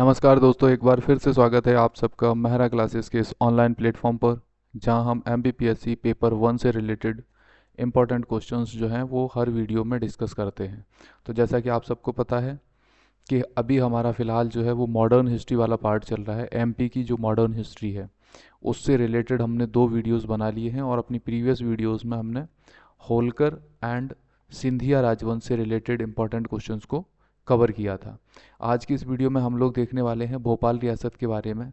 नमस्कार दोस्तों, एक बार फिर से स्वागत है आप सबका मेहरा क्लासेस के इस ऑनलाइन प्लेटफॉर्म पर, जहां हम एमपीपीएससी पेपर 1 से रिलेटेड इम्पॉर्टेंट क्वेश्चंस जो हैं वो हर वीडियो में डिस्कस करते हैं। तो जैसा कि आप सबको पता है कि अभी हमारा फ़िलहाल जो है वो मॉडर्न हिस्ट्री वाला पार्ट चल रहा है। एमपी की जो मॉडर्न हिस्ट्री है उससे रिलेटेड हमने 2 वीडियोस बना लिए हैं, और अपनी प्रीवियस वीडियोस में हमने होलकर एंड सिंधिया राजवंश से रिलेटेड इम्पॉर्टेंट क्वेश्चंस को कवर किया था। आज की इस वीडियो में हम लोग देखने वाले हैं भोपाल रियासत के बारे में।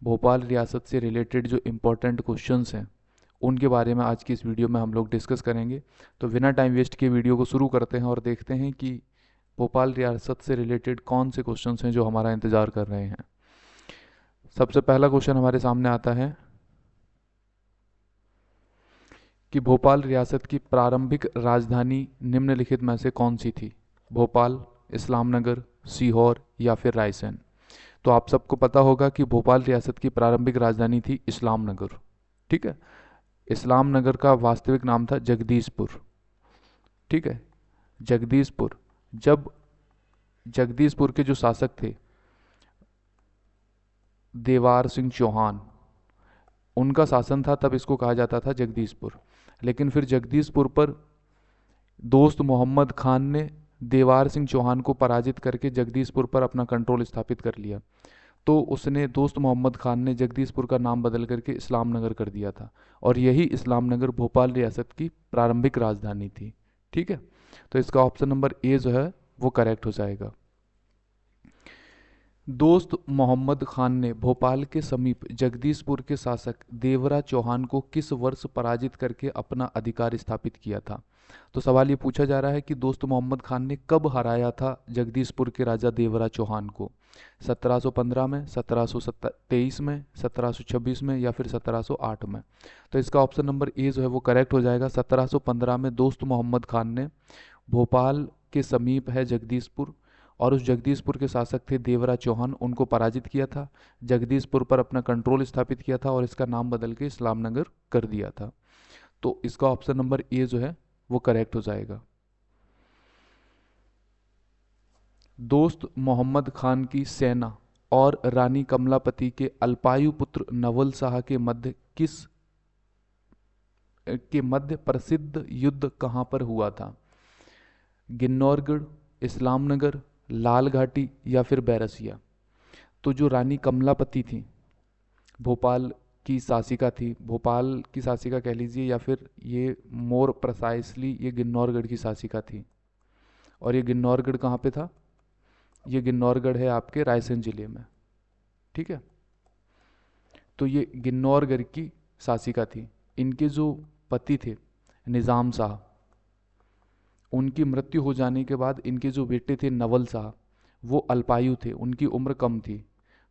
भोपाल रियासत से रिलेटेड जो इम्पोर्टेंट क्वेश्चंस हैं उनके बारे में आज की इस वीडियो में हम लोग डिस्कस करेंगे। तो बिना टाइम वेस्ट किए वीडियो को शुरू करते हैं और देखते हैं कि भोपाल रियासत से रिलेटेड कौन से क्वेश्चंस हैं जो हमारा इंतज़ार कर रहे हैं। सबसे पहला क्वेश्चन हमारे सामने आता है कि भोपाल रियासत की प्रारंभिक राजधानी निम्नलिखित में से कौन सी थी? भोपाल, इस्लामनगर, सीहोर या फिर रायसेन। तो आप सबको पता होगा कि भोपाल रियासत की प्रारंभिक राजधानी थी इस्लामनगर। ठीक है, इस्लामनगर का वास्तविक नाम था जगदीशपुर। ठीक है, जगदीशपुर। जब जगदीशपुर के जो शासक थे देवार सिंह चौहान, उनका शासन था, तब इसको कहा जाता था जगदीशपुर। लेकिन फिर जगदीशपुर पर दोस्त मोहम्मद खान ने देवार सिंह चौहान को पराजित करके जगदीशपुर पर अपना कंट्रोल स्थापित कर लिया। तो उसने दोस्त मोहम्मद खान ने जगदीशपुर का नाम बदल करके इस्लामनगर कर दिया था, और यही इस्लामनगर भोपाल रियासत की प्रारंभिक राजधानी थी। ठीक है, तो इसका ऑप्शन नंबर ए जो है वो करेक्ट हो जाएगा। दोस्त मोहम्मद खान ने भोपाल के समीप जगदीशपुर के शासक देवरा चौहान को किस वर्ष पराजित करके अपना अधिकार स्थापित किया था? तो सवाल ये पूछा जा रहा है कि दोस्त मोहम्मद खान ने कब हराया था जगदीशपुर के राजा देवरा चौहान को? 1715 में, 1723 में, 1726 में या फिर 1708 में? तो इसका ऑप्शन नंबर ए जो है वो करेक्ट हो जाएगा। 1715 में दोस्त मोहम्मद खान ने भोपाल के समीप है जगदीशपुर, और उस जगदीशपुर के शासक थे देवरा चौहान, उनको पराजित किया था, जगदीशपुर पर अपना कंट्रोल स्थापित किया था और इसका नाम बदल के इस्लामनगर कर दिया था। तो इसका ऑप्शन नंबर ए जो है वो करेक्ट हो जाएगा। दोस्त मोहम्मद खान की सेना और रानी कमलापति के अल्पायु पुत्र नवल शाह के मध्य प्रसिद्ध युद्ध कहाँ पर हुआ था? गिन्नौरगढ़, इस्लामनगर, लाल घाटी या फिर बैरसिया? तो जो रानी कमलापति थी, भोपाल की शासिका थी, भोपाल की शासिका कह लीजिए, या फिर ये मोर प्रिसाइसली ये गिन्नौरगढ़ की शासिका थी। और ये गिन्नौरगढ़ कहाँ पे था? ये गिन्नौरगढ़ है आपके रायसेन जिले में। ठीक है, तो ये गिन्नौरगढ़ की शासिका थी। इनके जो पति थे निज़ाम शाह, उनकी मृत्यु हो जाने के बाद इनके जो बेटे थे नवल शाह, वो अल्पायु थे, उनकी उम्र कम थी।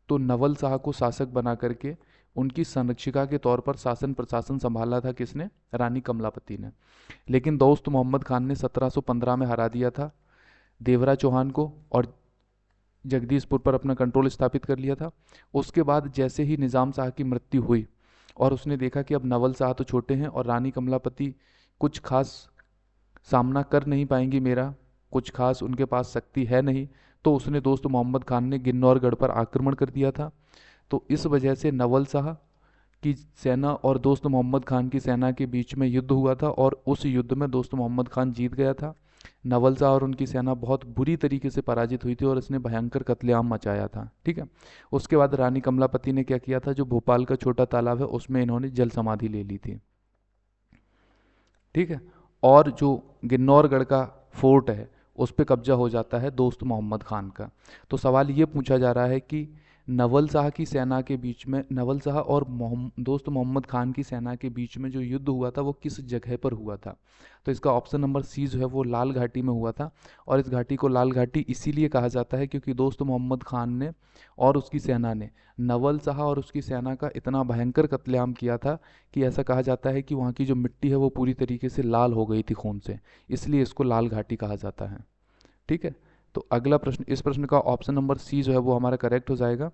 तो नवल शाह को शासक बना करके उनकी संरक्षिका के तौर पर शासन प्रशासन संभाला था किसने? रानी कमलापति ने। लेकिन दोस्त मोहम्मद खान ने 1715 में हरा दिया था देवरा चौहान को और जगदीशपुर पर अपना कंट्रोल स्थापित कर लिया था। उसके बाद जैसे ही निज़ाम शाह की मृत्यु हुई और उसने देखा कि अब नवल शाह तो छोटे हैं और रानी कमलापति कुछ खास सामना कर नहीं पाएंगी मेरा, कुछ खास उनके पास शक्ति है नहीं, तो उसने दोस्त मोहम्मद खान ने गिन्नौरगढ़ पर आक्रमण कर दिया था। तो इस वजह से नवल शाह की सेना और दोस्त मोहम्मद खान की सेना के बीच में युद्ध हुआ था, और उस युद्ध में दोस्त मोहम्मद खान जीत गया था। नवल शाह और उनकी सेना बहुत बुरी तरीके से पराजित हुई थी और इसने भयंकर कत्लेआम मचाया था। ठीक है, उसके बाद रानी कमलापति ने क्या किया था? जो भोपाल का छोटा तालाब है उसमें इन्होंने जल समाधि ले ली थी। ठीक है, और जो गिन्नौरगढ़ का फोर्ट है उस पर कब्जा हो जाता है दोस्त मोहम्मद खान का। तो सवाल ये पूछा जा रहा है कि नवल शाह की सेना के बीच में, नवल शाह और दोस्त मोहम्मद खान की सेना के बीच में जो युद्ध हुआ था वो किस जगह पर हुआ था? तो इसका ऑप्शन नंबर सी जो है वो लाल घाटी में हुआ था। और इस घाटी को लाल घाटी इसीलिए कहा जाता है क्योंकि दोस्त मोहम्मद खान ने और उसकी सेना ने नवल शाह और उसकी सेना का इतना भयंकर कत्लेआम किया था कि ऐसा कहा जाता है कि वहाँ की जो मिट्टी है वो पूरी तरीके से लाल हो गई थी खून से, इसलिए इसको लाल घाटी कहा जाता है। ठीक है, तो अगला प्रश्न, इस प्रश्न का ऑप्शन नंबर सी जो है वो हमारा करेक्ट हो जाएगा।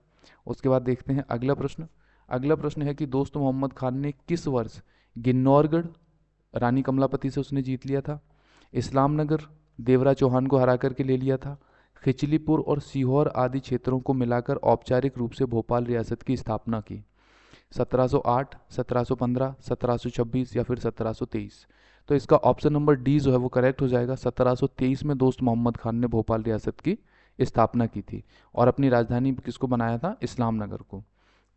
उसके बाद देखते हैं अगला प्रश्न। अगला प्रश्न है कि दोस्त मोहम्मद खान ने किस वर्ष गिन्नौरगढ़ रानी कमलापति से उसने जीत लिया था, इस्लामनगर देवरा चौहान को हरा करके ले लिया था, खिचलीपुर और सीहोर आदि क्षेत्रों को मिलाकर औपचारिक रूप से भोपाल रियासत की स्थापना की? 1708, 1715, 1726 या फिर 1723? तो इसका ऑप्शन नंबर डी जो है वो करेक्ट हो जाएगा। 1723 में दोस्त मोहम्मद खान ने भोपाल रियासत की स्थापना की थी और अपनी राजधानी किसको बनाया था? इस्लाम नगर को,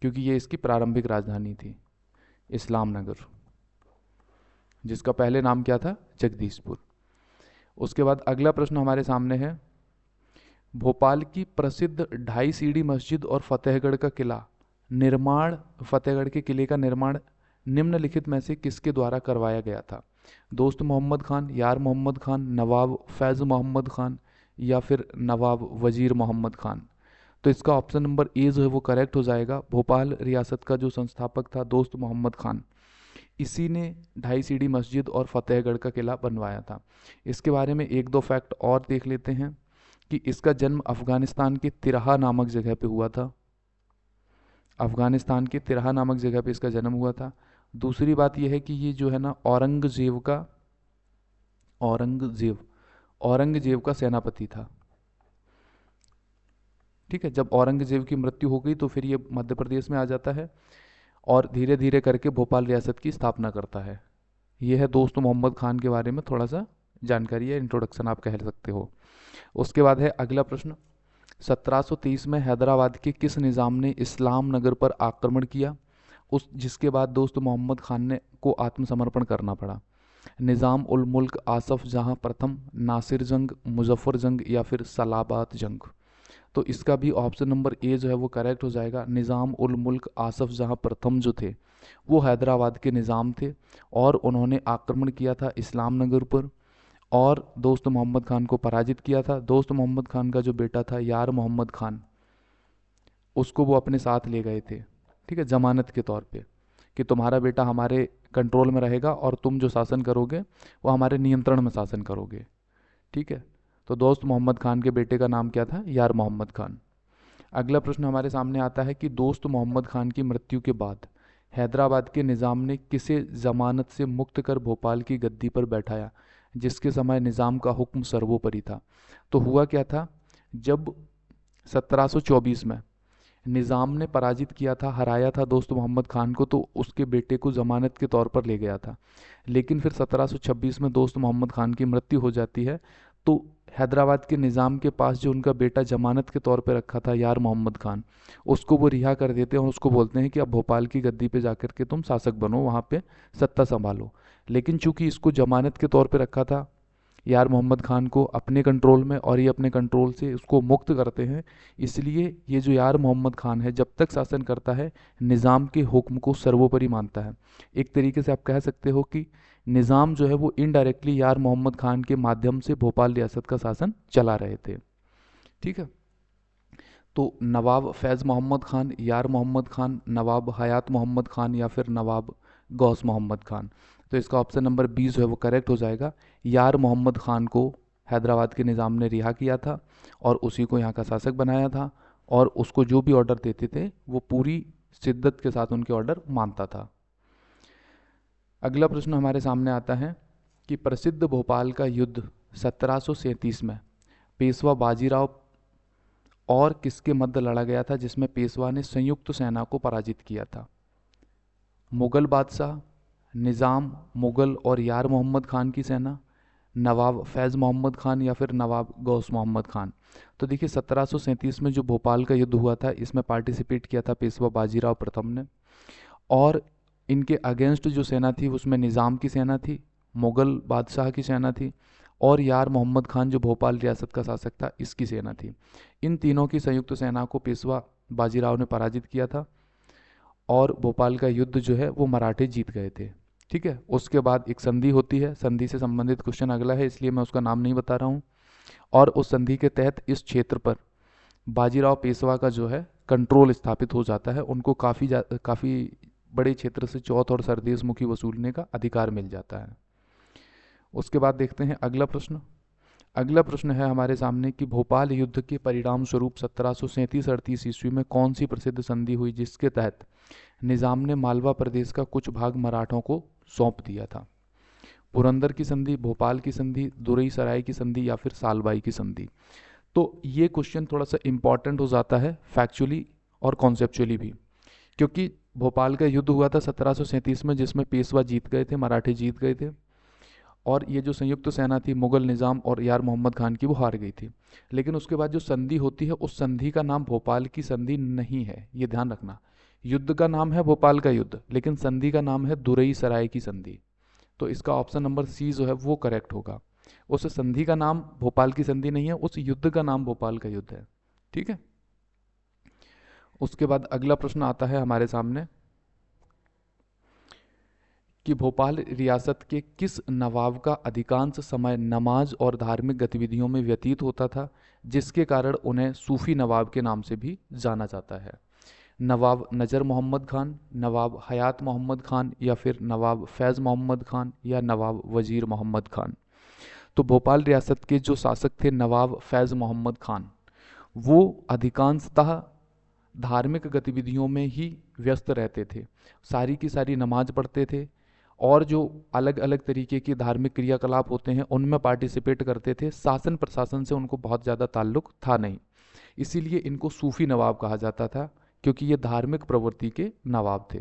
क्योंकि ये इसकी प्रारंभिक राजधानी थी, इस्लाम नगर, जिसका पहले नाम क्या था? जगदीशपुर। उसके बाद अगला प्रश्न हमारे सामने है, भोपाल की प्रसिद्ध ढाई सीढ़ी मस्जिद और फतेहगढ़ का किला निर्माण, फतेहगढ़ के किले का निर्माण निम्नलिखित में से किसके द्वारा करवाया गया था? दोस्त मोहम्मद खान, यार मोहम्मद खान, नवाब फैज़ मोहम्मद खान या फिर नवाब वजीर मोहम्मद खान? तो इसका ऑप्शन नंबर ए जो है वो करेक्ट हो जाएगा। भोपाल रियासत का जो संस्थापक था दोस्त मोहम्मद खान, इसी ने ढाई सीढ़ी मस्जिद और फतेहगढ़ का किला बनवाया था। इसके बारे में एक दो फैक्ट और देख लेते हैं कि इसका जन्म अफगानिस्तान के तिरहा नामक जगह पे हुआ था। अफगानिस्तान के तिरहा नामक जगह पे इसका जन्म हुआ था। दूसरी बात यह है कि ये जो है ना औरंगजेब का सेनापति था। ठीक है, जब औरंगजेब की मृत्यु हो गई तो फिर ये मध्य प्रदेश में आ जाता है और धीरे धीरे करके भोपाल रियासत की स्थापना करता है। यह है दोस्त मोहम्मद खान के बारे में थोड़ा सा जानकारी है, इंट्रोडक्शन आप कह सकते हो। उसके बाद है अगला प्रश्न, 1730 में हैदराबाद के किस निज़ाम ने इस्लाम नगर पर आक्रमण किया, जिसके बाद दोस्त मोहम्मद खान ने को आत्मसमर्पण करना पड़ा? निज़ाम उल मुल्क आसफ जहां प्रथम, नासिर जंग, मुजफ्फर जंग या फिर सलाबात जंग? तो इसका भी ऑप्शन नंबर ए जो है वो करेक्ट हो जाएगा। निज़ाम उल मुल्क आसफ जहां प्रथम जो थे वो हैदराबाद के निज़ाम थे और उन्होंने आक्रमण किया था इस्लाम नगर पर और दोस्त मोहम्मद खान को पराजित किया था। दोस्त मोहम्मद खान का जो बेटा था यार मोहम्मद खान, उसको वो अपने साथ ले गए थे, ठीक है, जमानत के तौर पे, कि तुम्हारा बेटा हमारे कंट्रोल में रहेगा और तुम जो शासन करोगे वो हमारे नियंत्रण में शासन करोगे। ठीक है, तो दोस्त मोहम्मद खान के बेटे का नाम क्या था? यार मोहम्मद खान। अगला प्रश्न हमारे सामने आता है कि दोस्त मोहम्मद खान की मृत्यु के बाद हैदराबाद के निज़ाम ने किसे जमानत से मुक्त कर भोपाल की गद्दी पर बैठाया, जिसके समय निज़ाम का हुक्म सर्वोपरि था? तो हुआ क्या था, जब 1724 में निज़ाम ने पराजित किया था, हराया था दोस्त मोहम्मद खान को, तो उसके बेटे को ज़मानत के तौर पर ले गया था। लेकिन फिर 1726 में दोस्त मोहम्मद खान की मृत्यु हो जाती है, तो हैदराबाद के निज़ाम के पास जो उनका बेटा जमानत के तौर पर रखा था यार मोहम्मद खान, उसको वो रिहा कर देते हैं और उसको बोलते हैं कि अब भोपाल की गद्दी पे जाकर के तुम शासक बनो, वहाँ पे सत्ता संभालो। लेकिन चूंकि इसको जमानत के तौर पे रखा था यार मोहम्मद खान को अपने कंट्रोल में और ये अपने कंट्रोल से उसको मुक्त करते हैं, इसलिए ये जो यार मोहम्मद खान है जब तक शासन करता है निज़ाम के हुक्म को सर्वोपरि मानता है। एक तरीके से आप कह सकते हो कि निज़ाम जो है वो इनडायरेक्टली यार मोहम्मद खान के माध्यम से भोपाल रियासत का शासन चला रहे थे। ठीक है, तो नवाब फैज़ मोहम्मद खान, यार मोहम्मद खान, नवाब हयात मोहम्मद खान या फिर नवाब गौस मोहम्मद खान? तो इसका ऑप्शन नंबर बी जो है वो करेक्ट हो जाएगा। यार मोहम्मद खान को हैदराबाद के निज़ाम ने रिहा किया था और उसी को यहाँ का शासक बनाया था और उसको जो भी ऑर्डर देते थे वो पूरी शिद्दत के साथ उनके ऑर्डर मानता था। अगला प्रश्न हमारे सामने आता है कि प्रसिद्ध भोपाल का युद्ध 1737 में पेशवा बाजीराव और किसके मध्य लड़ा गया था, जिसमें पेशवा ने संयुक्त सेना को पराजित किया था? मुगल बादशाह, निज़ाम, मुगल और यार मोहम्मद खान की सेना, नवाब फैज़ मोहम्मद खान या फिर नवाब गौस मोहम्मद खान? तो देखिए 1737 में जो भोपाल का युद्ध हुआ था इसमें पार्टिसिपेट किया था पेशवा बाजीराव प्रथम ने और इनके अगेंस्ट जो सेना थी उसमें निज़ाम की सेना थी, मुगल बादशाह की सेना थी और यार मोहम्मद खान जो भोपाल रियासत का शासक था इसकी सेना थी। इन तीनों की संयुक्त सेना को पेशवा बाजीराव ने पराजित किया था और भोपाल का युद्ध जो है वो मराठे जीत गए थे। ठीक है, उसके बाद एक संधि होती है, संधि से संबंधित क्वेश्चन अगला है इसलिए मैं उसका नाम नहीं बता रहा हूँ, और उस संधि के तहत इस क्षेत्र पर बाजीराव पेशवा का जो है कंट्रोल स्थापित हो जाता है, उनको काफ़ी बड़े क्षेत्र से चौथ और सरदेश मुखी वसूलने का अधिकार मिल जाता है। उसके बाद देखते हैं अगला प्रश्न। अगला प्रश्न है हमारे सामने कि भोपाल युद्ध के परिणाम स्वरूप 1737-38 ईस्वी में कौन सी प्रसिद्ध संधि हुई जिसके तहत निज़ाम ने मालवा प्रदेश का कुछ भाग मराठों को सौंप दिया था? पुरंदर की संधि, भोपाल की संधि, दुरई सराय की संधि या फिर सालबाई की संधि? तो ये क्वेश्चन थोड़ा सा इम्पॉर्टेंट हो जाता है फैक्चुअली और कॉन्सेप्चुअली भी, क्योंकि भोपाल का युद्ध हुआ था 1737 में, जिसमें पेशवा जीत गए थे, मराठे जीत गए थे, और ये जो संयुक्त सेना थी मुगल निज़ाम और यार मोहम्मद खान की, वो हार गई थी। लेकिन उसके बाद जो संधि होती है, उस संधि का नाम भोपाल की संधि नहीं है, ये ध्यान रखना। युद्ध का नाम है भोपाल का युद्ध, लेकिन संधि का नाम है दुरई सराय की संधि। तो इसका ऑप्शन नंबर सी जो है वो करेक्ट होगा। उस संधि का नाम भोपाल की संधि नहीं है, उस युद्ध का नाम भोपाल का युद्ध है। ठीक है। उसके बाद अगला प्रश्न आता है हमारे सामने कि भोपाल रियासत के किस नवाब का अधिकांश समय नमाज और धार्मिक गतिविधियों में व्यतीत होता था, जिसके कारण उन्हें सूफी नवाब के नाम से भी जाना जाता है। नवाब नज़र मोहम्मद खान, नवाब हयात मोहम्मद खान, या फिर नवाब फैज़ मोहम्मद खान, या नवाब वजीर मोहम्मद खान। तो भोपाल रियासत के जो शासक थे नवाब फैज़ मोहम्मद खान, वो अधिकांशतः धार्मिक गतिविधियों में ही व्यस्त रहते थे, सारी की सारी नमाज पढ़ते थे, और जो अलग अलग तरीके की धार्मिक क्रियाकलाप होते हैं उनमें पार्टिसिपेट करते थे। शासन प्रशासन से उनको बहुत ज़्यादा ताल्लुक था नहीं, इसीलिए इनको सूफी नवाब कहा जाता था, क्योंकि ये धार्मिक प्रवृत्ति के नवाब थे,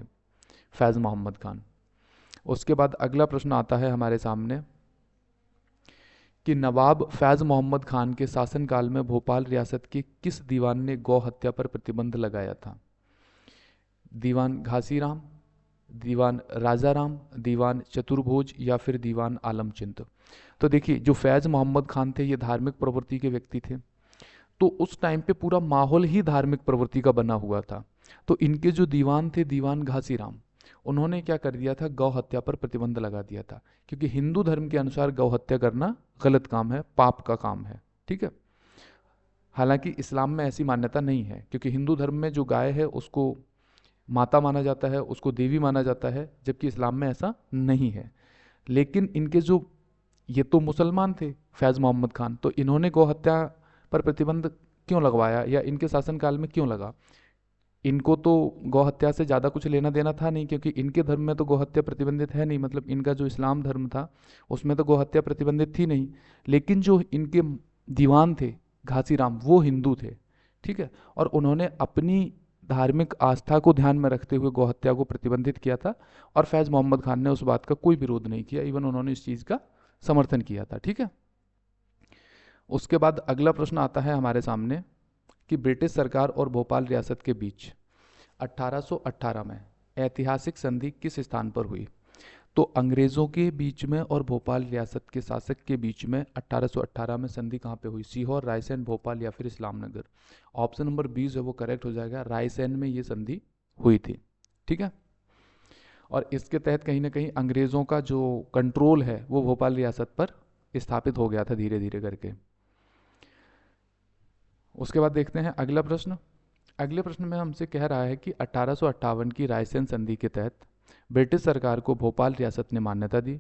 फैज़ मोहम्मद खान। उसके बाद अगला प्रश्न आता है हमारे सामने कि नवाब फैज़ मोहम्मद खान के शासनकाल में भोपाल रियासत के किस दीवान ने गौ हत्या पर प्रतिबंध लगाया था। दीवान घासीराम, दीवान राजाराम, दीवान चतुर्भुज, या फिर दीवान आलमचंद। तो देखिए, जो फैज़ मोहम्मद खान थे ये धार्मिक प्रवृत्ति के व्यक्ति थे, तो उस टाइम पे पूरा माहौल ही धार्मिक प्रवृत्ति का बना हुआ था। तो इनके जो दीवान थे, दीवान घासीराम, उन्होंने क्या कर दिया था, गौ हत्या पर प्रतिबंध लगा दिया था, क्योंकि हिंदू धर्म के अनुसार गौ हत्या करना गलत काम है, पाप का काम है। ठीक है। हालांकि इस्लाम में ऐसी मान्यता नहीं है, क्योंकि हिंदू धर्म में जो गाय है उसको माता माना जाता है, उसको देवी माना जाता है, जबकि इस्लाम में ऐसा नहीं है। लेकिन इनके जो, ये तो मुसलमान थे फैज़ मोहम्मद खान, तो इन्होंने गौ हत्या पर प्रतिबंध क्यों लगवाया, या इनके शासनकाल में क्यों लगा। इनको तो गौ हत्या से ज़्यादा कुछ लेना देना था नहीं, क्योंकि इनके धर्म में तो गौ हत्या प्रतिबंधित है नहीं, मतलब इनका जो इस्लाम धर्म था उसमें तो गौ हत्या प्रतिबंधित थी नहीं। लेकिन जो इनके दीवान थे घासीराम, वो हिंदू थे। ठीक है। और उन्होंने अपनी धार्मिक आस्था को ध्यान में रखते हुए गौ हत्या को प्रतिबंधित किया था, और फैज़ मोहम्मद खान ने उस बात का कोई विरोध नहीं किया, इवन उन्होंने इस चीज़ का समर्थन किया था। ठीक है। उसके बाद अगला प्रश्न आता है हमारे सामने कि ब्रिटिश सरकार और भोपाल रियासत के बीच 1818 में ऐतिहासिक संधि किस स्थान पर हुई। तो अंग्रेज़ों के बीच में और भोपाल रियासत के शासक के बीच में 1818 में संधि कहाँ पे हुई, सीहोर, रायसेन, भोपाल, या फिर इस्लामनगर। ऑप्शन नंबर 20 है वो करेक्ट हो जाएगा, रायसेन में ये संधि हुई थी। ठीक है। और इसके तहत कहीं ना कहीं अंग्रेज़ों का जो कंट्रोल है वो भोपाल रियासत पर स्थापित हो गया था धीरे धीरे करके। उसके बाद देखते हैं अगला प्रश्न। अगले प्रश्न में हमसे कह रहा है कि 1858 की रायसेन संधि के तहत ब्रिटिश सरकार को भोपाल रियासत ने मान्यता दी।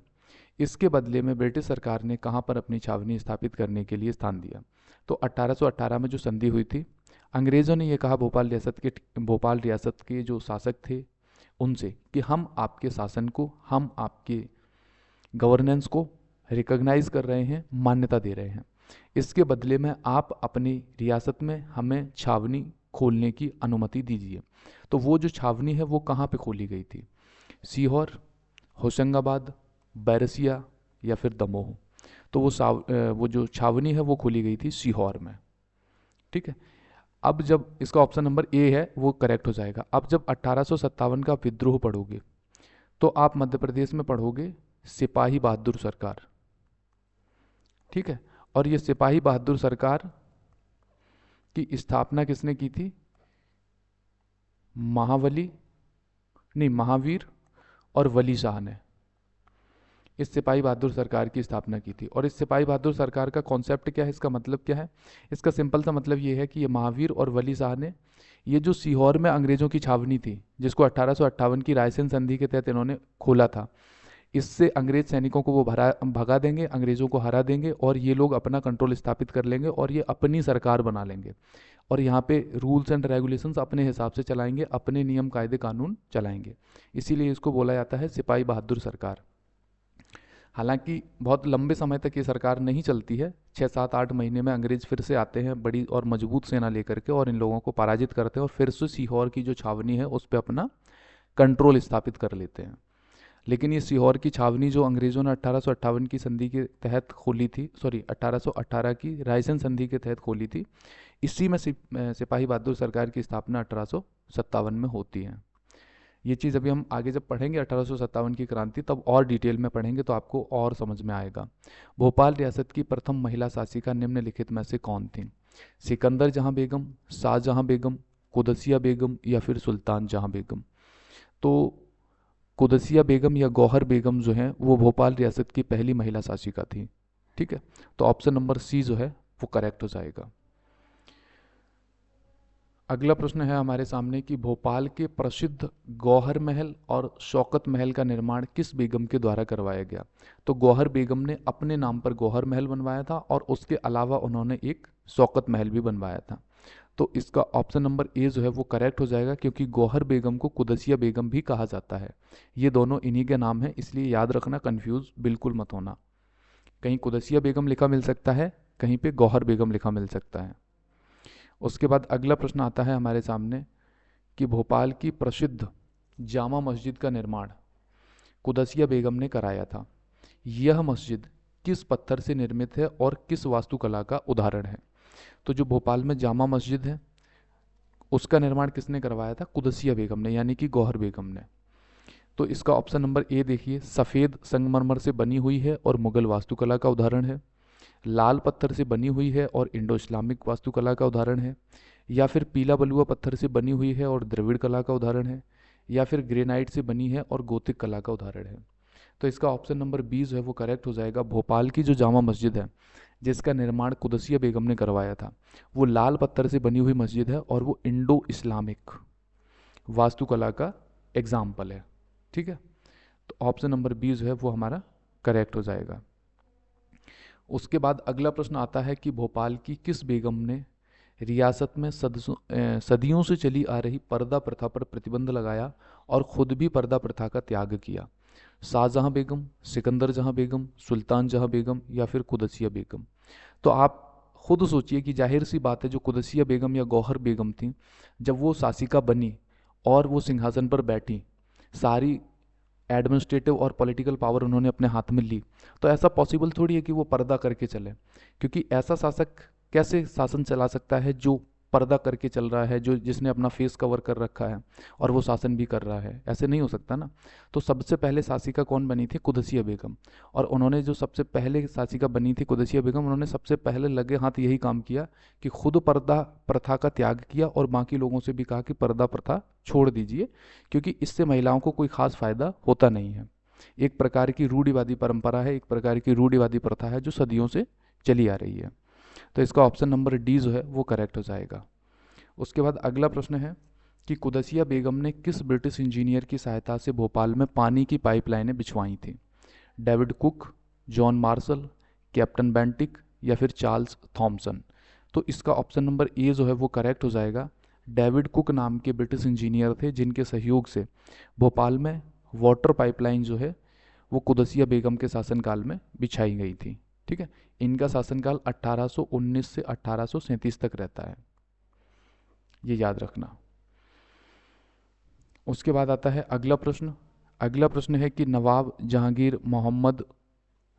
इसके बदले में ब्रिटिश सरकार ने कहाँ पर अपनी छावनी स्थापित करने के लिए स्थान दिया। तो 1818 में जो संधि हुई थी, अंग्रेज़ों ने यह कहा भोपाल रियासत के जो शासक थे उनसे कि हम आपके शासन को, हम आपके गवर्नेंस को रिकॉग्नाइज कर रहे हैं, मान्यता दे रहे हैं। इसके बदले में आप अपनी रियासत में हमें छावनी खोलने की अनुमति दीजिए। तो वो जो छावनी है वो कहाँ पे खोली गई थी, सीहोर, होशंगाबाद, बैरसिया, या फिर दमोह। तो वो जो छावनी है वो खोली गई थी सीहोर में। ठीक है। अब जब इसका ऑप्शन नंबर ए है वो करेक्ट हो जाएगा। अब जब 1857 का विद्रोह पढ़ोगे तो आप मध्य प्रदेश में पढ़ोगे सिपाही बहादुर सरकार। ठीक है। और ये सिपाही बहादुर सरकार की स्थापना किसने की थी, महावीर और वली शाह ने इस सिपाही बहादुर सरकार की स्थापना की थी। और इस सिपाही बहादुर सरकार का कॉन्सेप्ट क्या है, इसका मतलब क्या है, इसका सिंपल सा मतलब ये है कि ये महावीर और वली शाह ने ये जो सीहोर में अंग्रेज़ों की छावनी थी, जिसको 1858 की रायसेन संधि के तहत इन्होंने खोला था, इससे अंग्रेज सैनिकों को वो भगा देंगे, अंग्रेज़ों को हरा देंगे, और ये लोग अपना कंट्रोल स्थापित कर लेंगे और ये अपनी सरकार बना लेंगे, और यहाँ पे रूल्स एंड रेगुलेशंस अपने हिसाब से चलाएंगे, अपने नियम कायदे कानून चलाएंगे। इसीलिए इसको बोला जाता है सिपाही बहादुर सरकार। हालांकि बहुत लंबे समय तक ये सरकार नहीं चलती है, 6 7 8 महीने में अंग्रेज फिर से आते हैं बड़ी और मजबूत सेना लेकर के और इन लोगों को पराजित करते हैं और फिर से सीहोर की जो छावनी है उस पर अपना कंट्रोल स्थापित कर लेते हैं। लेकिन ये सीहोर की छावनी जो अंग्रेज़ों ने 1858 की संधि के तहत खोली थी, सॉरी 1818 की रायसेन संधि के तहत खोली थी, इसी में सिपाही बहादुर सरकार की स्थापना 1857 में होती है। ये चीज़ अभी हम आगे जब पढ़ेंगे 1857 की क्रांति तब और डिटेल में पढ़ेंगे तो आपको और समझ में आएगा। भोपाल रियासत की प्रथम महिला शासिका निम्नलिखित में से कौन थी? सिकंदर जहां बेगम, शाहजहां बेगम, कुदसिया बेगम या फिर सुल्तान जहां बेगम? तो कुदसिया बेगम या गौहर बेगम जो है वो भोपाल रियासत की पहली महिला शासिका थी। ठीक है, तो ऑप्शन नंबर सी जो है वो करेक्ट हो जाएगा। अगला प्रश्न है हमारे सामने कि भोपाल के प्रसिद्ध गौहर महल और शौकत महल का निर्माण किस बेगम के द्वारा करवाया गया? तो गौहर बेगम ने अपने नाम पर गौहर महल बनवाया था और उसके अलावा उन्होंने एक शौकत महल भी बनवाया था। तो इसका ऑप्शन नंबर ए जो है वो करेक्ट हो जाएगा, क्योंकि गौहर बेगम को कुदसिया बेगम भी कहा जाता है। ये दोनों इन्हीं के नाम हैं, इसलिए याद रखना, कंफ्यूज बिल्कुल मत होना। कहीं कुदसिया बेगम लिखा मिल सकता है, कहीं पे गौहर बेगम लिखा मिल सकता है। उसके बाद अगला प्रश्न आता है हमारे सामने कि भोपाल की प्रसिद्ध जामा मस्जिद का निर्माण कुदसिया बेगम ने कराया था। यह मस्जिद किस पत्थर से निर्मित है और किस वास्तुकला का उदाहरण है? तो जो भोपाल में जामा मस्जिद है उसका निर्माण किसने करवाया था? कुदसिया बेगम ने, यानी कि गौहर बेगम ने। तो इसका ऑप्शन नंबर ए देखिए, सफ़ेद संगमरमर से बनी हुई है और मुगल वास्तुकला का उदाहरण है, लाल पत्थर से बनी हुई है और इंडो इस्लामिक वास्तुकला का उदाहरण है, या फिर पीला बलुआ पत्थर से बनी हुई है और द्रविड़ कला का उदाहरण है, या फिर ग्रेनाइट से बनी है और गोथिक कला का उदाहरण है। तो इसका ऑप्शन नंबर बी जो है वो करेक्ट हो जाएगा। भोपाल की जो जामा मस्जिद है जिसका निर्माण कुदसिया बेगम ने करवाया था वो लाल पत्थर से बनी हुई मस्जिद है और वो इंडो इस्लामिक वास्तुकला का एग्जाम्पल है। ठीक है, तो ऑप्शन नंबर बी जो है वो हमारा करेक्ट हो जाएगा। उसके बाद अगला प्रश्न आता है कि भोपाल की किस बेगम ने रियासत में सदियों से चली आ रही पर्दा प्रथा पर प्रतिबंध लगाया और खुद भी पर्दा प्रथा का त्याग किया? शाहजहां बेगम, सिकंदर जहां बेगम, सुल्तान जहां बेगम या फिर कुदसिया बेगम? तो आप खुद सोचिए कि जाहिर सी बात है जो कुदसिया बेगम या गौहर बेगम थी, जब वो शासिका बनी और वो सिंहासन पर बैठी, सारी एडमिनिस्ट्रेटिव और पॉलिटिकल पावर उन्होंने अपने हाथ में ली, तो ऐसा पॉसिबल थोड़ी है कि वो पर्दा करके चले, क्योंकि ऐसा शासक कैसे शासन चला सकता है जो पर्दा करके चल रहा है, जो जिसने अपना फेस कवर कर रखा है और वो शासन भी कर रहा है? ऐसे नहीं हो सकता ना। तो सबसे पहले शासिका कौन बनी थी? कुदसिया बेगम। और उन्होंने जो सबसे पहले शासिका बनी थी कुदसिया बेगम, उन्होंने सबसे पहले लगे हाथ यही काम किया कि खुद पर्दा प्रथा का त्याग किया और बाकी लोगों से भी कहा कि पर्दा प्रथा छोड़ दीजिए, क्योंकि इससे महिलाओं को कोई खास फायदा होता नहीं है। एक प्रकार की रूढ़िवादी परंपरा है, एक प्रकार की रूढ़िवादी प्रथा है जो सदियों से चली आ रही है। तो इसका ऑप्शन नंबर डी जो है वो करेक्ट हो जाएगा। उसके बाद अगला प्रश्न है कि कुदसिया बेगम ने किस ब्रिटिश इंजीनियर की सहायता से भोपाल में पानी की पाइपलाइनें बिछवाई थी? David cook, John Marshall, captain Bentinck या फिर चार्ल्स थॉमसन? तो इसका ऑप्शन नंबर ए जो है वो करेक्ट हो जाएगा। डेविड कुक नाम के ब्रिटिश इंजीनियर थे जिनके सहयोग से भोपाल में वाटर पाइपलाइन जो है वो कुदसिया बेगम के शासनकाल में बिछाई गई थी। ठीक है, इनका शासनकाल 1819 से 1837 तक रहता है, ये याद रखना। उसके बाद आता है अगला प्रश्न। अगला प्रश्न है कि नवाब जहांगीर मोहम्मद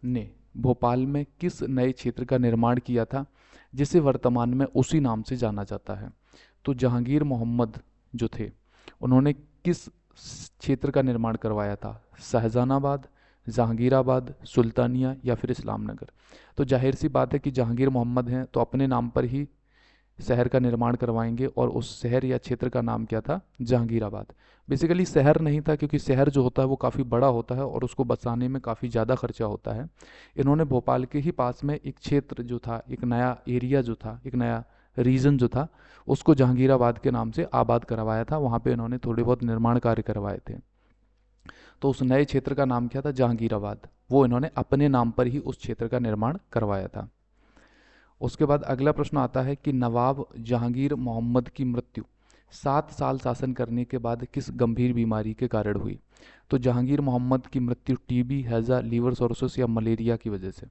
ने भोपाल में किस नए क्षेत्र का निर्माण किया था जिसे वर्तमान में उसी नाम से जाना जाता है? तो जहांगीर मोहम्मद जो थे उन्होंने किस क्षेत्र का निर्माण करवाया था? शाहजहानाबाद, जहांगीराबाद, सुल्तानिया या फिर इस्लामनगर? तो जाहिर सी बात है कि जहांगीर मोहम्मद हैं तो अपने नाम पर ही शहर का निर्माण करवाएंगे और उस शहर या क्षेत्र का नाम क्या था? जहांगीराबाद। बेसिकली शहर नहीं था, क्योंकि शहर जो होता है वो काफ़ी बड़ा होता है और उसको बसाने में काफ़ी ज़्यादा खर्चा होता है। इन्होंने भोपाल के ही पास में एक क्षेत्र जो था, एक नया एरिया जो था, एक नया रीजन जो था, उसको जहांगीराबाद के नाम से आबाद करवाया था। वहाँ पे इन्होंने थोड़े बहुत निर्माण कार्य करवाए थे। तो उस नए क्षेत्र का नाम क्या था? जहांगीराबाद। वो इन्होंने अपने नाम पर ही उस क्षेत्र का निर्माण करवाया था। उसके बाद अगला प्रश्न आता है कि नवाब जहांगीर मोहम्मद की मृत्यु 7 साल शासन करने के बाद किस गंभीर बीमारी के कारण हुई? तो जहांगीर मोहम्मद की मृत्यु टीबी, हैजा, लीवर सिरोसिस या मलेरिया की वजह से।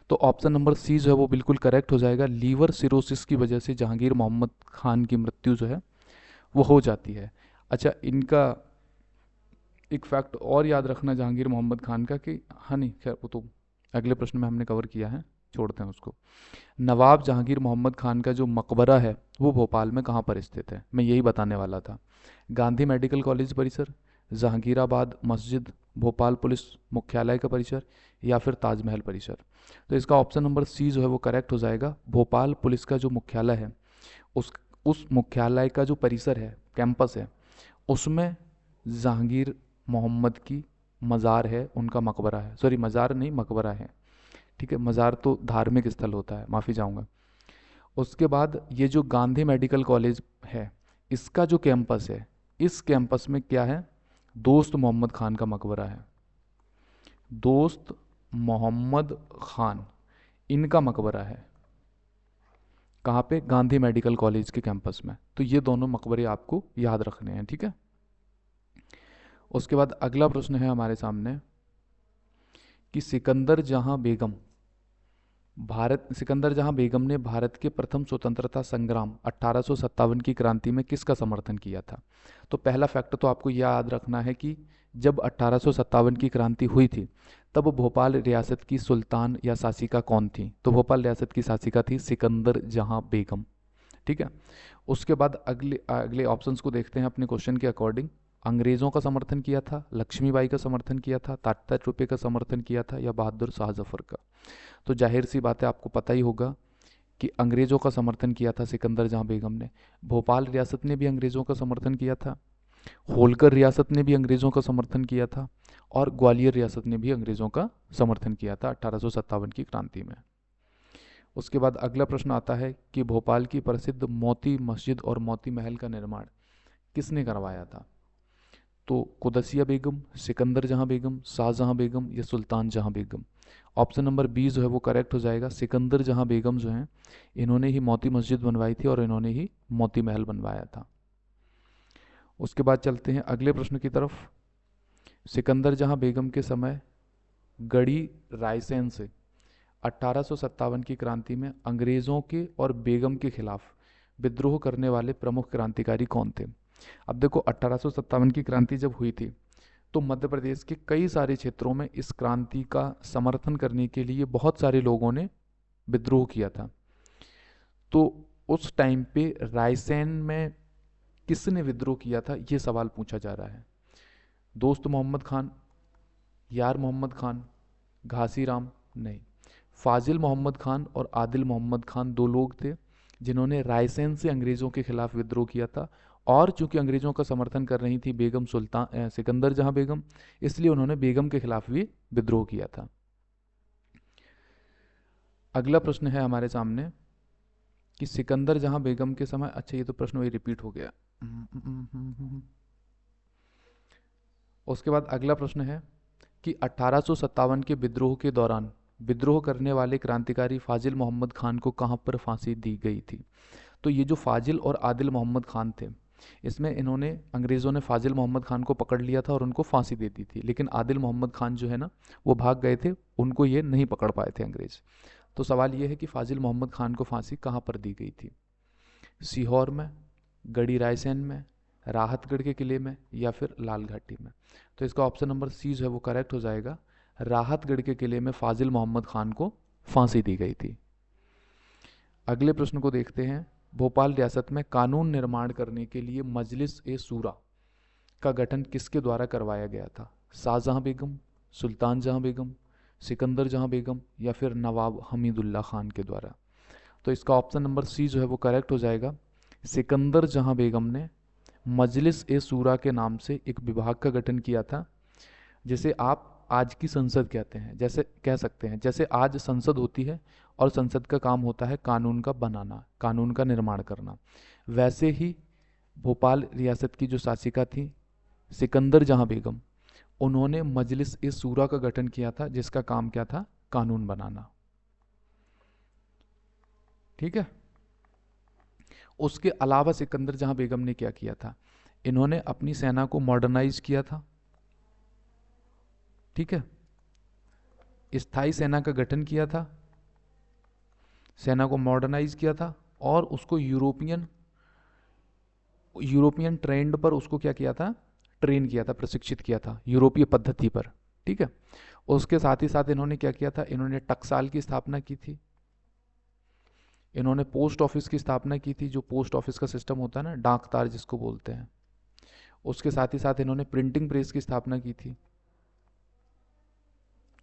तो ऑप्शन नंबर सी जो है वो बिल्कुल करेक्ट हो जाएगा। लीवर सिरोसिस की वजह से जहांगीर मोहम्मद खान की मृत्यु जो है वो हो जाती है। अच्छा, इनका एक फैक्ट और याद रखना जहांगीर मोहम्मद खान का कि, हाँ नहीं खैर वो तो अगले प्रश्न में हमने कवर किया है, छोड़ते हैं उसको। नवाब जहांगीर मोहम्मद खान का जो मकबरा है वो भोपाल में कहाँ पर स्थित है, मैं यही बताने वाला था। गांधी मेडिकल कॉलेज परिसर, जहांगीराबाद मस्जिद, भोपाल पुलिस मुख्यालय का परिसर या फिर ताजमहल परिसर। तो इसका ऑप्शन नंबर सी जो है वो करेक्ट हो जाएगा। भोपाल पुलिस का जो मुख्यालय है उस मुख्यालय का जो परिसर है, कैंपस है, उसमें जहांगीर मोहम्मद की मज़ार है, उनका मकबरा है। सॉरी, मज़ार नहीं, मकबरा है। ठीक है, मज़ार तो धार्मिक स्थल होता है, माफ़ी चाहूँगा। उसके बाद ये जो गांधी मेडिकल कॉलेज है, इसका जो कैंपस है, इस कैंपस में क्या है, दोस्त मोहम्मद खान का मकबरा है। दोस्त मोहम्मद खान, इनका मकबरा है। कहाँ पे? गांधी मेडिकल कॉलेज के कैंपस में। तो ये दोनों मकबरे आपको याद रखने हैं, ठीक है। उसके बाद अगला प्रश्न है हमारे सामने कि सिकंदर जहां बेगम ने भारत के प्रथम स्वतंत्रता संग्राम 1857 की क्रांति में किसका समर्थन किया था। तो पहला फैक्ट तो आपको याद रखना है कि जब 1857 की क्रांति हुई थी तब भोपाल रियासत की सुल्तान या शासिका कौन थी। तो भोपाल रियासत की शासिका थी सिकंदर जहां बेगम। ठीक है। उसके बाद अगले अगले ऑप्शंस को देखते हैं अपने क्वेश्चन के अकॉर्डिंग। अंग्रेज़ों का समर्थन किया था, लक्ष्मीबाई का समर्थन किया था, तात्या टोपे का समर्थन किया था या बहादुर शाह जफर का। तो जाहिर सी बात है, आपको पता ही होगा कि अंग्रेज़ों का समर्थन किया था सिकंदर जहां बेगम ने। भोपाल रियासत ने भी अंग्रेज़ों का समर्थन किया था, होलकर रियासत ने भी अंग्रेज़ों का समर्थन किया था और ग्वालियर रियासत ने भी अंग्रेज़ों का समर्थन किया था 1857 की क्रांति में। उसके बाद अगला प्रश्न आता है कि भोपाल की प्रसिद्ध मोती मस्जिद और मोती महल का निर्माण किसने करवाया था। तो कुदसिया बेगम, सिकंदर जहां बेगम, शाहजहां बेगम या सुल्तान जहां बेगम। ऑप्शन नंबर बी जो है वो करेक्ट हो जाएगा। सिकंदर जहां बेगम जो हैं, इन्होंने ही मोती मस्जिद बनवाई थी और इन्होंने ही मोती महल बनवाया था। उसके बाद चलते हैं अगले प्रश्न की तरफ। सिकंदर जहां बेगम के समय गढ़ी रायसेन से 1857 की क्रांति में अंग्रेज़ों के और बेगम के खिलाफ विद्रोह करने वाले प्रमुख क्रांतिकारी कौन थे। अब देखो, 1857 की क्रांति जब हुई थी तो मध्य प्रदेश के कई सारे क्षेत्रों में इस क्रांति का समर्थन करने के लिए बहुत सारे लोगों ने विद्रोह किया था। तो उस टाइम पे रायसेन में किसने विद्रोह किया था, ये सवाल पूछा जा रहा है। दोस्त मोहम्मद खान, यार मोहम्मद खान, घासीराम? नहीं, फाजिल मोहम्मद खान और आदिल मोहम्मद खान दो लोग थे जिन्होंने रायसेन से अंग्रेज़ों के खिलाफ विद्रोह किया था। और चूंकि अंग्रेज़ों का समर्थन कर रही थी बेगम सुल्तान सिकंदर जहां बेगम, इसलिए उन्होंने बेगम के खिलाफ भी विद्रोह किया था। अगला प्रश्न है हमारे सामने कि सिकंदर जहां बेगम के समय, अच्छा ये तो प्रश्न वही रिपीट हो गया। उसके बाद अगला प्रश्न है कि 1857 के विद्रोह के दौरान विद्रोह करने वाले क्रांतिकारी फाजिल मोहम्मद खान को कहां पर फांसी दी गई थी। तो ये जो फाजिल और आदिल मोहम्मद खान थे, इसमें इन्होंने, अंग्रेज़ों ने फाजिल मोहम्मद खान को पकड़ लिया था और उनको फांसी दे दी थी, लेकिन आदिल मोहम्मद खान जो है ना, वो भाग गए थे, उनको ये नहीं पकड़ पाए थे अंग्रेज़। तो सवाल ये है कि फाजिल मोहम्मद खान को फांसी कहाँ पर दी गई थी। सीहोर में, गढ़ी रायसेन में, राहतगढ़ के किले में या फिर लाल घाटी में। तो इसका ऑप्शन नंबर सी जो है वो करेक्ट हो जाएगा। राहतगढ़ के किले में फाजिल मोहम्मद खान को फांसी दी गई थी। अगले प्रश्न को देखते हैं। भोपाल रियासत में कानून निर्माण करने के लिए मजलिस ए शूरा का गठन किसके द्वारा करवाया गया था। शाहजहां बेगम, सुल्तान जहां बेगम, सिकंदर जहां बेगम या फिर नवाब हमीदुल्ला खान के द्वारा। तो इसका ऑप्शन नंबर सी जो है वो करेक्ट हो जाएगा। सिकंदर जहां बेगम ने मजलिस ए शूरा के नाम से एक विभाग का गठन किया था, जिसे आप आज की संसद कहते हैं, जैसे कह सकते हैं जैसे आज संसद होती है और संसद का काम होता है कानून का बनाना, कानून का निर्माण करना, वैसे ही भोपाल रियासत की जो शासिका थी सिकंदर जहां बेगम, उन्होंने मजलिस ए शूरा का गठन किया था जिसका काम क्या था, कानून बनाना। ठीक है। उसके अलावा सिकंदर जहां बेगम ने क्या किया था, इन्होंने अपनी सेना को मॉडर्नाइज किया था। ठीक है। स्थायी सेना का गठन किया था, सेना को मॉडर्नाइज किया था, और उसको यूरोपियन ट्रेंड पर उसको क्या किया था, ट्रेन किया था, प्रशिक्षित किया था यूरोपीय पद्धति पर। ठीक है। उसके साथ ही साथ इन्होंने क्या किया था, इन्होंने टकसाल की स्थापना की थी, इन्होंने पोस्ट ऑफिस की स्थापना की थी, जो पोस्ट ऑफिस का सिस्टम होता है ना, डाक तार जिसको बोलते हैं। उसके साथ ही साथ इन्होंने प्रिंटिंग प्रेस की स्थापना की थी।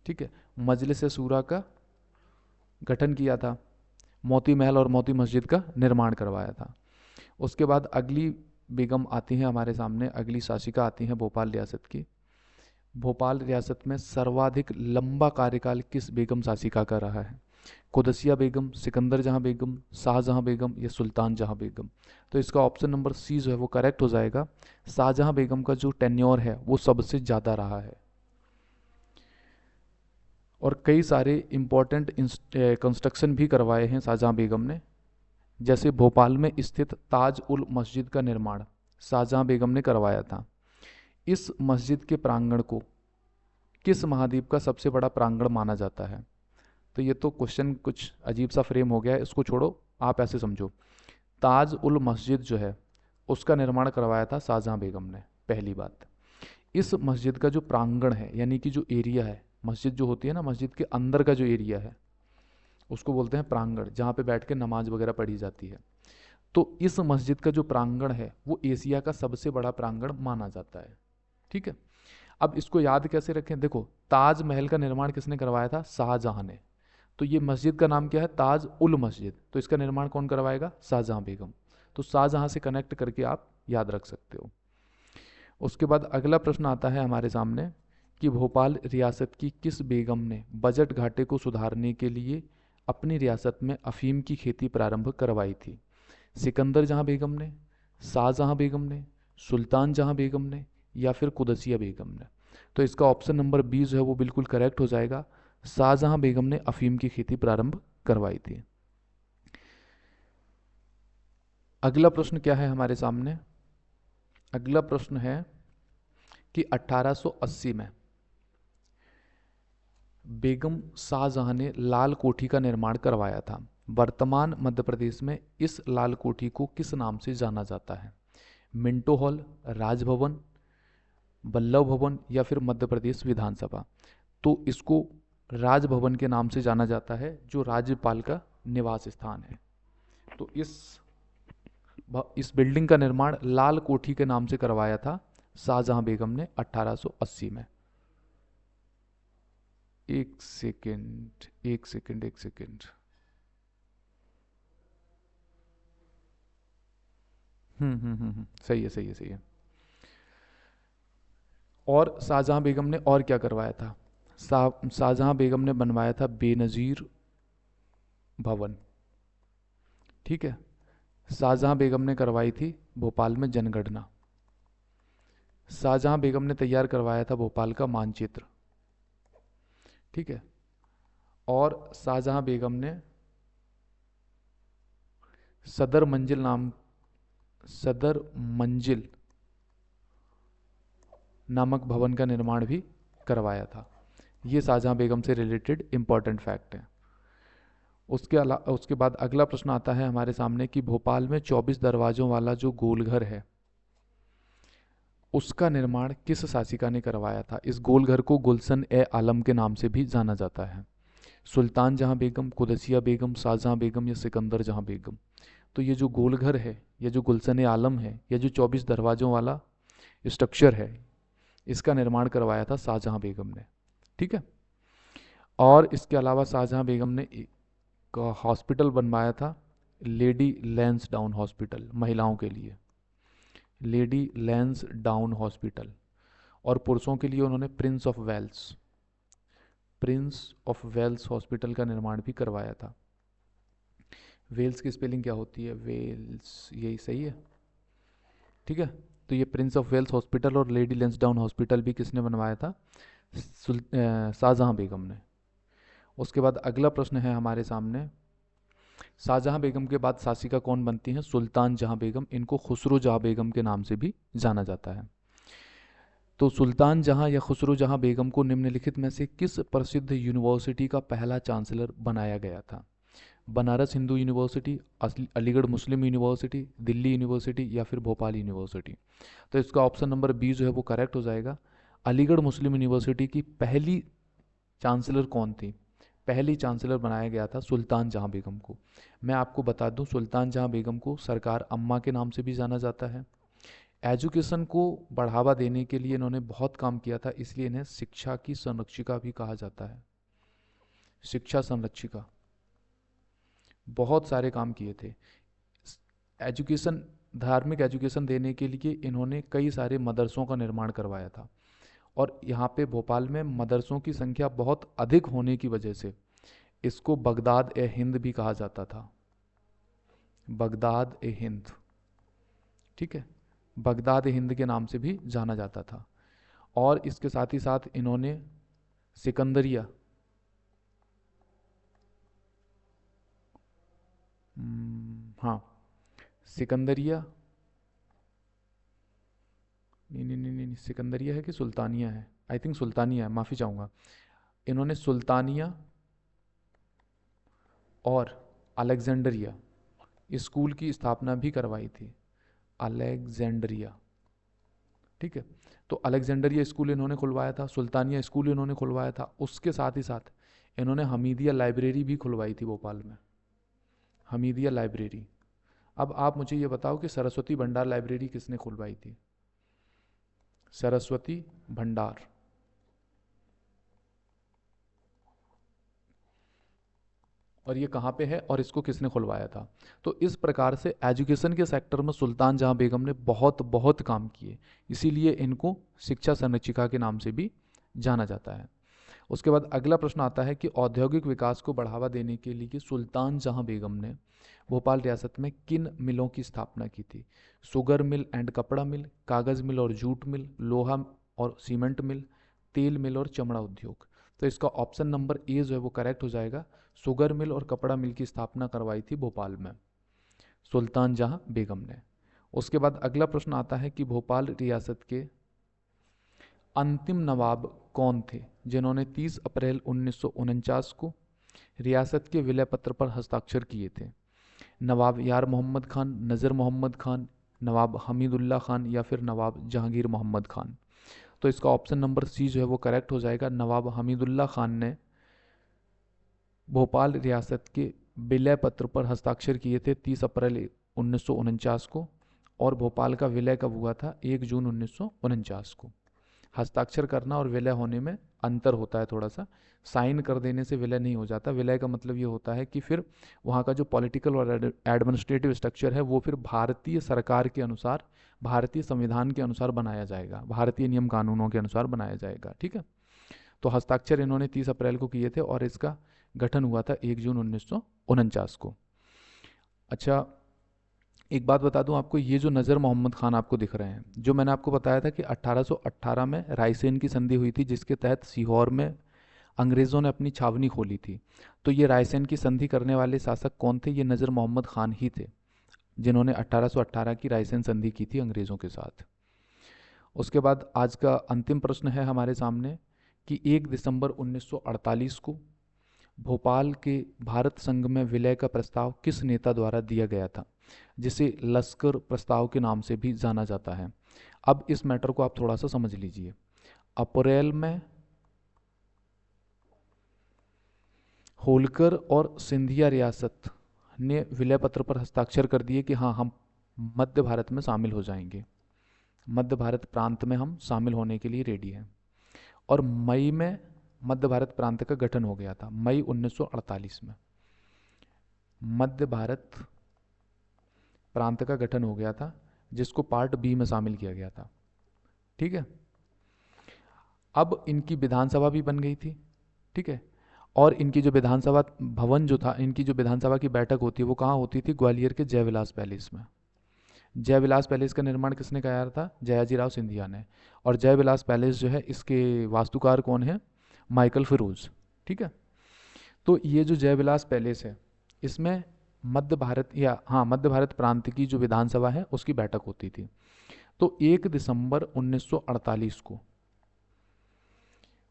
ठीक है। मजलिस शूरा का गठन किया था, मोती महल और मोती मस्जिद का निर्माण करवाया था। उसके बाद अगली बेगम आती हैं हमारे सामने, अगली शासिका आती हैं भोपाल रियासत की। भोपाल रियासत में सर्वाधिक लंबा कार्यकाल किस बेगम शासिका का रहा है? कुदसिया बेगम, सिकंदर जहां बेगम, शाहजहां बेगम या सुल्तान जहां बेगम? तो इसका ऑप्शन नंबर सी जो है वो करेक्ट हो जाएगा। शाहजहां बेगम का जो टेन्योर है वो सबसे ज़्यादा रहा है, और कई सारे इंपॉर्टेंट कंस्ट्रक्शन भी करवाए हैं शाहजहां बेगम ने। जैसे भोपाल में स्थित ताज उल मस्जिद का निर्माण शाहजहां बेगम ने करवाया था। इस मस्जिद के प्रांगण को किस महाद्वीप का सबसे बड़ा प्रांगण माना जाता है? तो ये तो क्वेश्चन कुछ अजीब सा फ्रेम हो गया है, इसको छोड़ो, आप ऐसे समझो। ताज उल मस्जिद जो है उसका निर्माण करवाया था शाहजहां बेगम ने, पहली बात। इस मस्जिद का जो प्रांगण है, यानी कि जो एरिया है, मस्जिद जो होती है ना, मस्जिद के अंदर का जो एरिया है उसको बोलते हैं प्रांगण, जहाँ पे बैठ के नमाज वगैरह पढ़ी जाती है। तो इस मस्जिद का जो प्रांगण है वो एशिया का सबसे बड़ा प्रांगण माना जाता है। ठीक है। अब इसको याद कैसे रखें? देखो, ताजमहल का निर्माण किसने करवाया था? शाहजहां ने। तो ये मस्जिद का नाम क्या है? ताज उल मस्जिद। तो इसका निर्माण कौन करवाएगा? शाहजहां बेगम। तो शाहजहां से कनेक्ट करके आप याद रख सकते हो। उसके बाद अगला प्रश्न आता है हमारे सामने कि भोपाल रियासत की किस बेगम ने बजट घाटे को सुधारने के लिए अपनी रियासत में अफीम की खेती प्रारंभ करवाई थी? सिकंदर जहां बेगम ने, शाहजहां बेगम ने, सुल्तान जहां बेगम ने, या फिर कुदसिया बेगम ने? तो इसका ऑप्शन नंबर बी जो है वो बिल्कुल करेक्ट हो जाएगा। शाहजहां बेगम ने अफीम की खेती प्रारंभ करवाई थी। अगला प्रश्न क्या है हमारे सामने? अगला प्रश्न है कि 1880 में बेगम शाहजहां ने लाल कोठी का निर्माण करवाया था। वर्तमान मध्य प्रदेश में इस लाल कोठी को किस नाम से जाना जाता है? मिंटो हॉल, राजभवन, वल्लभ भवन, या फिर मध्य प्रदेश विधानसभा? तो इसको राजभवन के नाम से जाना जाता है, जो राज्यपाल का निवास स्थान है। तो इस बिल्डिंग का निर्माण लाल कोठी के नाम से करवाया था शाहजहां बेगम ने 1880 में। एक सेकेंड, एक सेकेंड, एक सेकेंड। सही है, सही है, सही है। और शाहजहां बेगम ने और क्या करवाया था? शाहजहां बेगम ने बनवाया था बेनजीर भवन। ठीक है। शाहजहां बेगम ने करवाई थी भोपाल में जनगणना। शाहजहां बेगम ने तैयार करवाया था भोपाल का मानचित्र। ठीक है। और शाहजहां बेगम ने सदर मंजिल नामक भवन का निर्माण भी करवाया था। ये शाहजहां बेगम से रिलेटेड इंपॉर्टेंट फैक्ट है। उसके बाद अगला प्रश्न आता है हमारे सामने कि भोपाल में 24 दरवाजों वाला जो गोलघर है उसका निर्माण किस शासिका ने करवाया था? इस गोलघर को गुलशन ए आलम के नाम से भी जाना जाता है। सुल्तान जहां बेगम, कुदसिया बेगम, शाहजहां बेगम, या सिकंदर जहां बेगम? तो ये जो गोलघर है, ये जो गुलशन ए आलम है, ये जो 24 दरवाजों वाला स्ट्रक्चर है, इसका निर्माण करवाया था शाहजहां बेगम ने। ठीक है। और इसके अलावा शाहजहां बेगम ने एक हॉस्पिटल बनवाया था, लेडी लैंसडाउन हॉस्पिटल, महिलाओं के लिए, लेडी लैंसडाउन हॉस्पिटल। और पुरुषों के लिए उन्होंने प्रिंस ऑफ वेल्स हॉस्पिटल का निर्माण भी करवाया था। वेल्स की स्पेलिंग क्या होती है? वेल्स, यही सही है। ठीक है। तो ये प्रिंस ऑफ वेल्स हॉस्पिटल और लेडी लैंसडाउन हॉस्पिटल भी किसने बनवाया था? शाहजहां बेगम ने। उसके बाद अगला प्रश्न है हमारे सामने, शाहजहां बेगम के बाद शासिका कौन बनती हैं? सुल्तान जहां बेगम। इनको खुसरो जहां बेगम के नाम से भी जाना जाता है। तो सुल्तान जहां या खुसरो जहां बेगम को निम्नलिखित में से किस प्रसिद्ध यूनिवर्सिटी का पहला चांसलर बनाया गया था? बनारस हिंदू यूनिवर्सिटी, अलीगढ़ मुस्लिम यूनिवर्सिटी, दिल्ली यूनिवर्सिटी या फिर भोपाल यूनिवर्सिटी? तो इसका ऑप्शन नंबर बी जो है वो करेक्ट हो जाएगा। अलीगढ़ मुस्लिम यूनिवर्सिटी की पहली चांसलर कौन थी? पहली चांसलर बनाया गया था सुल्तान जहां बेगम को। मैं आपको बता दूं, सुल्तान जहां बेगम को सरकार अम्मा के नाम से भी जाना जाता है। एजुकेशन को बढ़ावा देने के लिए इन्होंने बहुत काम किया था, इसलिए इन्हें शिक्षा की संरक्षिका भी कहा जाता है। शिक्षा संरक्षिका, बहुत सारे काम किए थे। एजुकेशन, धार्मिक एजुकेशन देने के लिए इन्होंने कई सारे मदरसों का निर्माण करवाया था। और यहाँ पे भोपाल में मदरसों की संख्या बहुत अधिक होने की वजह से इसको बगदाद ए हिंद भी कहा जाता था। बगदाद ए हिंद, ठीक है, बगदाद ए हिंद के नाम से भी जाना जाता था। और इसके साथ ही साथ इन्होंने सिकंदरिया, हाँ सिकंदरिया, नहीं, सिकंदरिया है कि सुल्तानिया है? आई थिंक सुल्तानिया है, माफ़ी चाहूँगा। इन्होंने सुल्तानिया और अलेक्जेंडरिया स्कूल की स्थापना भी करवाई थी। अलेक्जेंडरिया, ठीक है। तो अलेक्जेंडरिया स्कूल इन्होंने खुलवाया था, सुल्तानिया स्कूल इन्होंने खुलवाया था। उसके साथ ही साथ इन्होंने हमीदिया लाइब्रेरी भी खुलवाई थी भोपाल में, हमीदिया लाइब्रेरी। अब आप मुझे ये बताओ कि सरस्वती भंडार लाइब्रेरी किसने खुलवाई थी? सरस्वती भंडार, और ये कहाँ पे है और इसको किसने खुलवाया था? तो इस प्रकार से एजुकेशन के सेक्टर में सुल्तान जहां बेगम ने बहुत बहुत काम किए, इसीलिए इनको शिक्षा संरक्षिका के नाम से भी जाना जाता है। उसके बाद अगला प्रश्न आता है कि औद्योगिक विकास को बढ़ावा देने के लिए सुल्तान जहां बेगम ने भोपाल रियासत में किन मिलों की स्थापना की थी? शुगर मिल एंड कपड़ा मिल, कागज़ मिल और जूट मिल, लोहा और सीमेंट मिल, तेल मिल और चमड़ा उद्योग? तो इसका ऑप्शन नंबर ए जो है वो करेक्ट हो जाएगा। शुगर मिल और कपड़ा मिल की स्थापना करवाई थी भोपाल में सुल्तान जहां बेगम ने। उसके बाद अगला प्रश्न आता है कि भोपाल रियासत के अंतिम नवाब कौन थे जिन्होंने 30 अप्रैल 1949 को रियासत के विलय पत्र पर हस्ताक्षर किए थे? नवाब यार मोहम्मद खान, नज़र मोहम्मद खान, नवाब हमीदुल्ला खान या फिर नवाब जहांगीर मोहम्मद खान? तो इसका ऑप्शन नंबर सी जो है वो करेक्ट हो जाएगा। नवाब हमीदुल्ला खान ने भोपाल रियासत के विलय पत्र पर हस्ताक्षर किए थे 30 अप्रैल 1949 को, और भोपाल का विलय कब हुआ था? 1 जून 1949 को। हस्ताक्षर करना और विलय होने में अंतर होता है थोड़ा सा। साइन कर देने से विलय नहीं हो जाता। विलय का मतलब ये होता है कि फिर वहाँ का जो पॉलिटिकल और एडमिनिस्ट्रेटिव स्ट्रक्चर है वो फिर भारतीय सरकार के अनुसार, भारतीय संविधान के अनुसार बनाया जाएगा, भारतीय नियम कानूनों के अनुसार बनाया जाएगा, ठीक है। तो हस्ताक्षर इन्होंने 30 अप्रैल को किए थे और इसका गठन हुआ था 1 जून 1949 को। अच्छा, एक बात बता दूं आपको, ये जो नज़र मोहम्मद खान आपको दिख रहे हैं, जो मैंने आपको बताया था कि 1818 में रायसेन की संधि हुई थी जिसके तहत सीहोर में अंग्रेज़ों ने अपनी छावनी खोली थी। तो ये रायसेन की संधि करने वाले शासक कौन थे? ये नज़र मोहम्मद खान ही थे जिन्होंने 1818 की रायसेन संधि की थी अंग्रेज़ों के साथ। उसके बाद आज का अंतिम प्रश्न है हमारे सामने कि 1 दिसंबर 1948 को भोपाल के भारत संघ में विलय का प्रस्ताव किस नेता द्वारा दिया गया था, जिसे लश्कर प्रस्ताव के नाम से भी जाना जाता है? अब इस मैटर को आप थोड़ा सा समझ लीजिए। अप्रैल में होलकर और सिंधिया रियासत ने विलय पत्र पर हस्ताक्षर कर दिए कि हाँ, हम मध्य भारत में शामिल हो जाएंगे, मध्य भारत प्रांत में हम शामिल होने के लिए रेडी हैं। और मई में मध्य भारत प्रांत का गठन हो गया था, मई 1948 में मध्य भारत प्रांत का गठन हो गया था, जिसको पार्ट बी में शामिल किया गया था, ठीक है। अब इनकी विधानसभा भी बन गई थी, ठीक है। और इनकी जो विधानसभा भवन जो था, इनकी जो विधानसभा की बैठक होती है वो कहाँ होती थी? ग्वालियर के जयविलास पैलेस में। जयविलास पैलेस का निर्माण किसने कराया था? जयाजीराव सिंधिया ने। और जयविलास पैलेस जो है, इसके वास्तुकार कौन है? माइकल फिरोज, ठीक है। तो ये जो जयविलास पैलेस है, इसमें मध्य भारत या हाँ मध्य भारत प्रांत की जो विधानसभा है उसकी बैठक होती थी। तो 1 दिसंबर 1948 को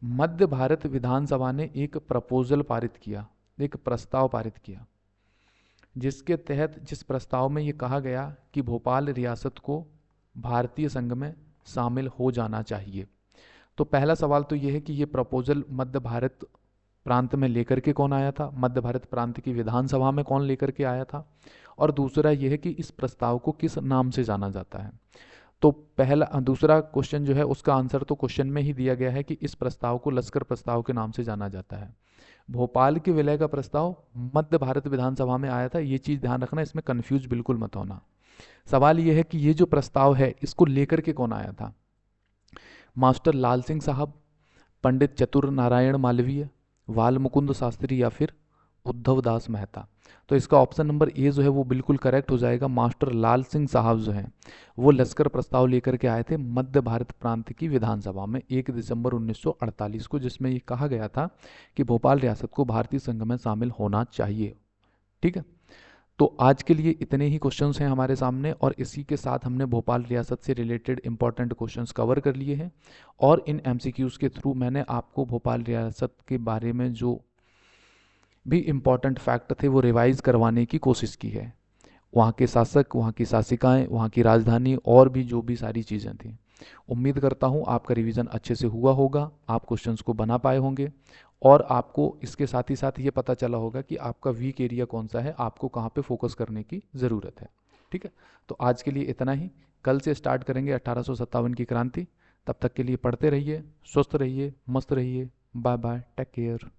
मध्य भारत विधानसभा ने एक प्रपोजल पारित किया, एक प्रस्ताव पारित किया, जिसके तहत, जिस प्रस्ताव में ये कहा गया कि भोपाल रियासत को भारतीय संघ में शामिल हो जाना चाहिए। तो पहला सवाल तो ये है कि ये प्रपोजल मध्य भारत प्रांत में लेकर के कौन आया था, मध्य भारत प्रांत की विधानसभा में कौन लेकर के आया था, और दूसरा ये है कि इस प्रस्ताव को किस नाम से जाना जाता है। तो दूसरा क्वेश्चन जो है उसका आंसर तो क्वेश्चन में ही दिया गया है कि इस प्रस्ताव को लश्कर प्रस्ताव के नाम से जाना जाता है। भोपाल के विलय का प्रस्ताव मध्य भारत विधानसभा में आया था, ये चीज़ ध्यान रखना, इसमें कंफ्यूज बिल्कुल मत होना। सवाल ये है कि ये जो प्रस्ताव है इसको लेकर के कौन आया था, मास्टर लाल सिंह साहब, पंडित चतुर नारायण मालवीय, वाल मुकुंद शास्त्री, या फिर उद्धव दास मेहता। तो इसका ऑप्शन नंबर ए जो है वो बिल्कुल करेक्ट हो जाएगा। मास्टर लाल सिंह साहब जो हैं वो लश्कर प्रस्ताव लेकर के आए थे मध्य भारत प्रांत की विधानसभा में 1 दिसंबर 1948 को, जिसमें ये कहा गया था कि भोपाल रियासत को भारतीय संघ में शामिल होना चाहिए। ठीक है, तो आज के लिए इतने ही क्वेश्चंस हैं हमारे सामने, और इसी के साथ हमने भोपाल रियासत से रिलेटेड इंपॉर्टेंट क्वेश्चंस कवर कर लिए हैं। और इन एमसीक्यूज़ के थ्रू मैंने आपको भोपाल रियासत के बारे में जो भी इम्पॉर्टेंट फैक्ट थे वो रिवाइज करवाने की कोशिश की है। वहाँ के शासक, वहाँ की शासिकाएं, वहाँ की राजधानी, और भी जो भी सारी चीज़ें थी। उम्मीद करता हूँ आपका रिवीजन अच्छे से हुआ होगा, आप क्वेश्चंस को बना पाए होंगे, और आपको इसके साथ ही साथ ये पता चला होगा कि आपका वीक एरिया कौन सा है, आपको कहाँ पे फोकस करने की ज़रूरत है। ठीक है, तो आज के लिए इतना ही। कल से स्टार्ट करेंगे 1857 की क्रांति। तब तक के लिए पढ़ते रहिए, स्वस्थ रहिए, मस्त रहिए। Bye bye, take care.